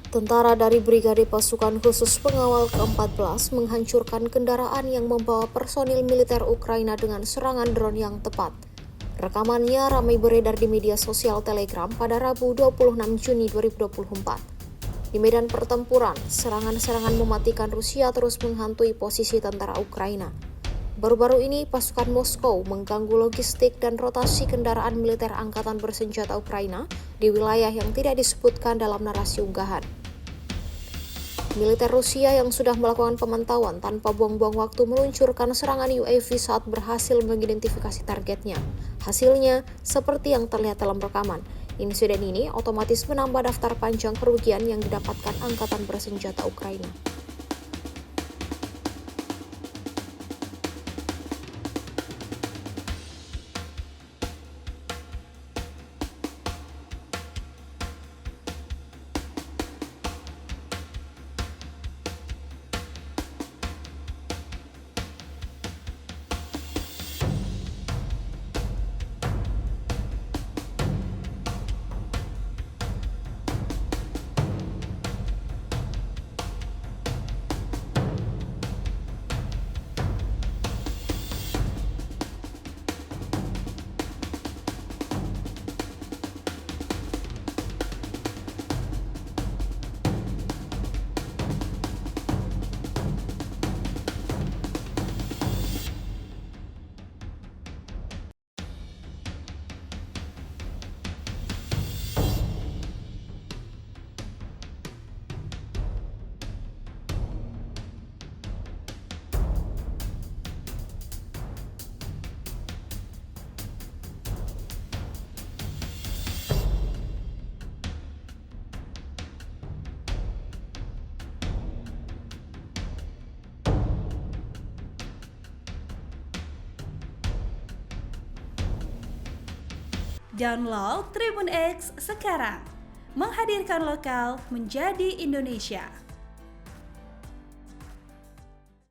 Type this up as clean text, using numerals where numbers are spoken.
Tentara dari Brigade Pasukan Khusus Pengawal ke-14 menghancurkan kendaraan yang membawa personil militer Ukraina dengan serangan drone yang tepat. Rekamannya ramai beredar di media sosial Telegram pada Rabu 26 Juni 2024. Di medan pertempuran, serangan-serangan mematikan Rusia terus menghantui posisi tentara Ukraina. Baru-baru ini, pasukan Moskow mengganggu logistik dan rotasi kendaraan militer Angkatan Bersenjata Ukraina di wilayah yang tidak disebutkan dalam narasi unggahan. Militer Rusia yang sudah melakukan pemantauan tanpa buang-buang waktu meluncurkan serangan UAV saat berhasil mengidentifikasi targetnya. Hasilnya, seperti yang terlihat dalam rekaman, insiden ini otomatis menambah daftar panjang kerugian yang didapatkan Angkatan Bersenjata Ukraina. Download Tribun X sekarang, menghadirkan lokal menjadi Indonesia.